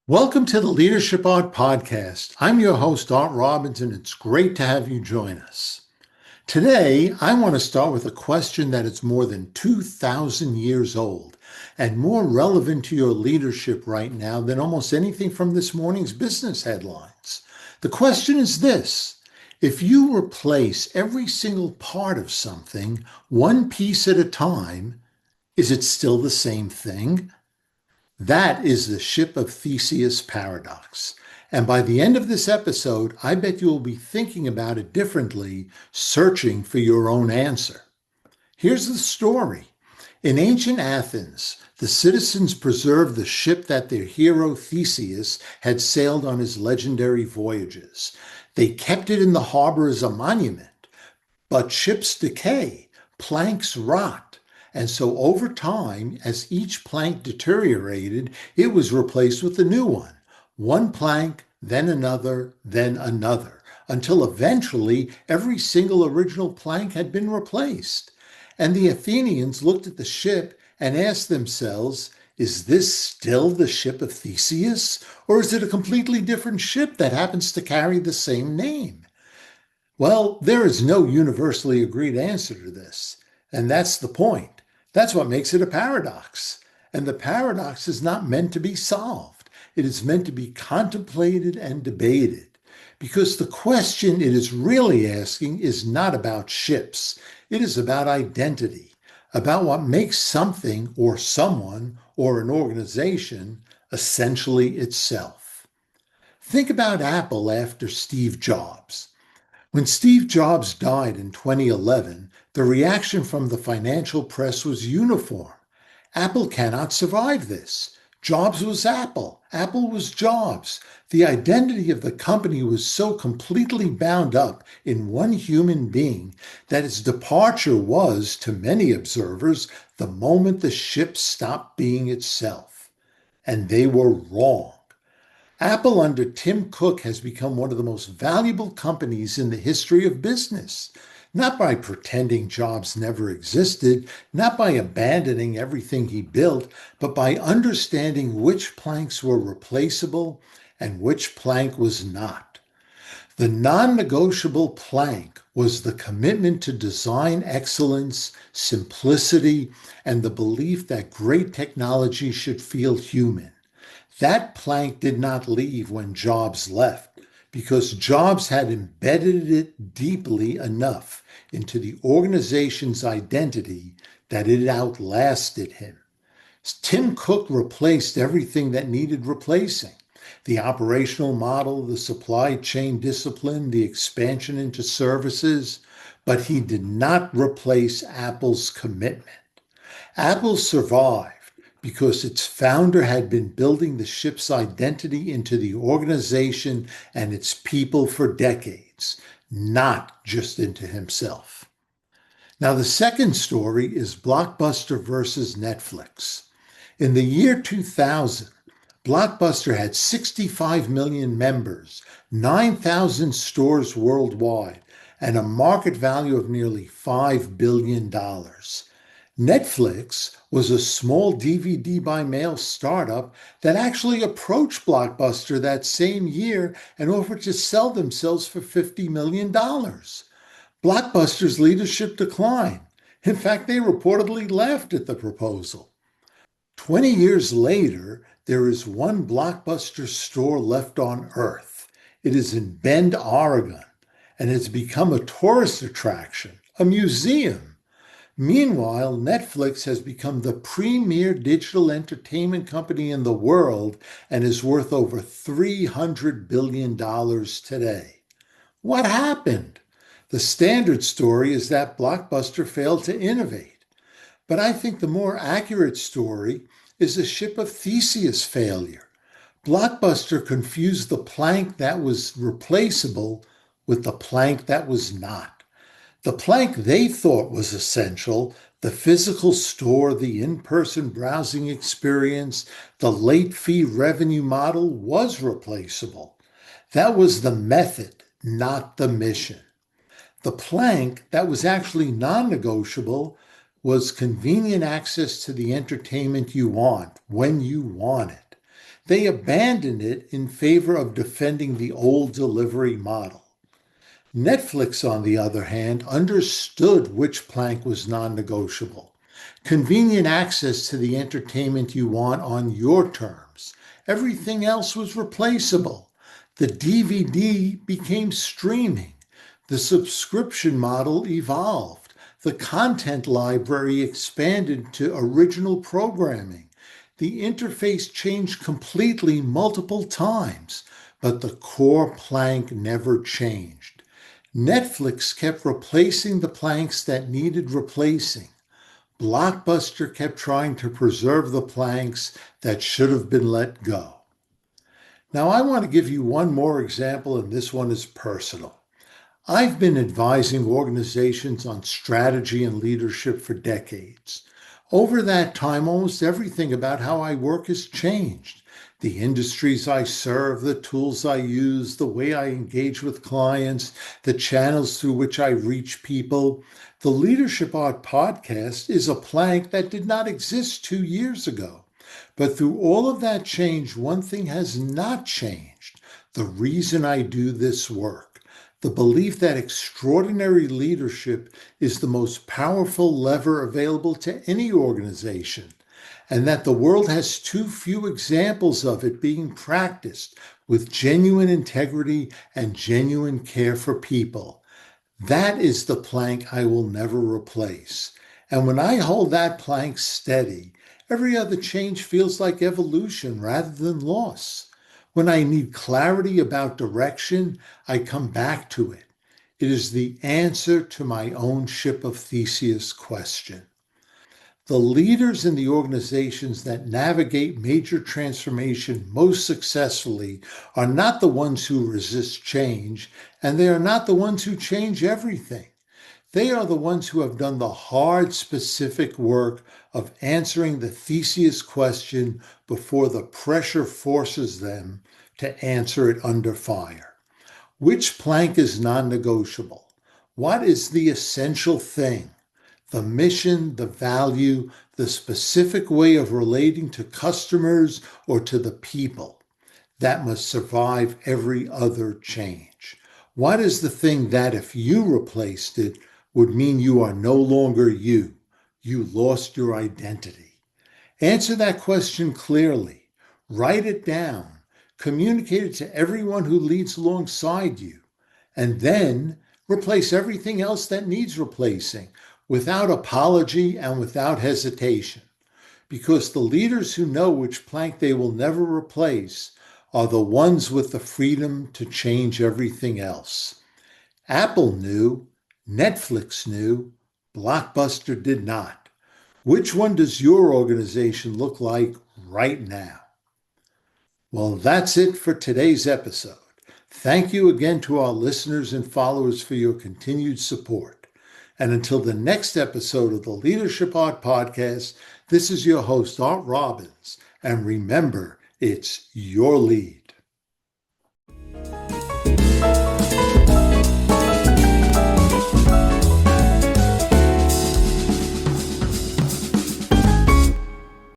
Welcome to the Leadership Art Podcast. I'm your host, Art Robbins, and it's great to have you join us. Today, I want to start with a question that is more than 2,000 years old and more relevant to your leadership right now than almost anything from this morning's business headlines. The question is this: if you replace every single part of something, one piece at a time, is it still the same thing? That is the Ship of Theseus paradox. And by the end of this episode, I bet you will be thinking about it differently, searching for your own answer. Here's the story. In ancient Athens, the citizens preserved the ship that their hero Theseus had sailed on his legendary voyages. They kept it in the harbor as a monument. But ships decay, planks rot. And so over time, as each plank deteriorated, it was replaced with a new one. One plank, then another, until eventually every single original plank had been replaced. And the Athenians looked at the ship and asked themselves, is this still the Ship of Theseus? Or is it a completely different ship that happens to carry the same name? Well, there is no universally agreed answer to this. And that's the point. That's what makes it a paradox. And the paradox is not meant to be solved. It is meant to be contemplated and debated. Because the question it is really asking is not about ships. It is about identity, about what makes something or someone or an organization essentially itself. Think about Apple after Steve Jobs. When Steve Jobs died in 2011, the reaction from the financial press was uniform. Apple cannot survive this. Jobs was Apple. Apple was Jobs. The identity of the company was so completely bound up in one human being that its departure was, to many observers, the moment the ship stopped being itself. And they were wrong. Apple under Tim Cook has become one of the most valuable companies in the history of business, not by pretending Jobs never existed, not by abandoning everything he built, but by understanding which planks were replaceable and which plank was not. The non-negotiable plank was the commitment to design excellence, simplicity, and the belief that great technology should feel human. That plank did not leave when Jobs left because Jobs had embedded it deeply enough into the organization's identity that it outlasted him. Tim Cook replaced everything that needed replacing: the operational model, the supply chain discipline, the expansion into services, but he did not replace Apple's commitment. Apple survived because its founder had been building the ship's identity into the organization and its people for decades, not just into himself. Now, the second story is Blockbuster versus Netflix. In the year 2000, Blockbuster had 65 million members, 9,000 stores worldwide, and a market value of nearly $5 billion. Netflix was a small DVD by mail startup that actually approached Blockbuster that same year and offered to sell themselves for $50 million. Blockbuster's leadership declined. In fact, they reportedly laughed at the proposal. 20 years later, there is one Blockbuster store left on Earth. It is in Bend, Oregon, and has become a tourist attraction, a museum. Meanwhile, Netflix has become the premier digital entertainment company in the world and is worth over $300 billion today. What happened? The standard story is that Blockbuster failed to innovate. But I think the more accurate story is the Ship of Theseus failure. Blockbuster confused the plank that was replaceable with the plank that was not. The plank they thought was essential, the physical store, the in-person browsing experience, the late fee revenue model, was replaceable. That was the method, not the mission. The plank that was actually non-negotiable was convenient access to the entertainment you want, when you want it. They abandoned it in favor of defending the old delivery model. Netflix, on the other hand, understood which plank was non-negotiable. Convenient access to the entertainment you want on your terms. Everything else was replaceable. The DVD became streaming. The subscription model evolved. The content library expanded to original programming. The interface changed completely multiple times, but the core plank never changed. Netflix kept replacing the planks that needed replacing. Blockbuster kept trying to preserve the planks that should have been let go. Now, I want to give you one more example, and this one is personal. I've been advising organizations on strategy and leadership for decades. Over that time, almost everything about how I work has changed. The industries I serve, the tools I use, the way I engage with clients, the channels through which I reach people. The Leadership Art podcast is a plank that did not exist 2 years ago. But through all of that change, one thing has not changed: the reason I do this work. The belief that extraordinary leadership is the most powerful lever available to any organization, and that the world has too few examples of it being practiced with genuine integrity and genuine care for people. That is the plank I will never replace. And when I hold that plank steady, every other change feels like evolution rather than loss. When I need clarity about direction, I come back to it. It is the answer to my own Ship of Theseus question. The leaders in the organizations that navigate major transformation most successfully are not the ones who resist change, and they are not the ones who change everything. They are the ones who have done the hard, specific work of answering the Theseus question before the pressure forces them to answer it under fire. Which plank is non-negotiable? What is the essential thing? The mission, the value, the specific way of relating to customers or to the people that must survive every other change? What is the thing that, if you replaced it, would mean you are no longer you? You lost your identity. Answer that question clearly. Write it down. Communicate it to everyone who leads alongside you. And then replace everything else that needs replacing without apology and without hesitation. Because the leaders who know which plank they will never replace are the ones with the freedom to change everything else. Apple knew, Netflix knew, Blockbuster did not. Which one does your organization look like right now? Well, that's it for today's episode. Thank you again to our listeners and followers for your continued support. And until the next episode of the Leadership Art Podcast, this is your host, Art Robbins. And remember, it's your lead.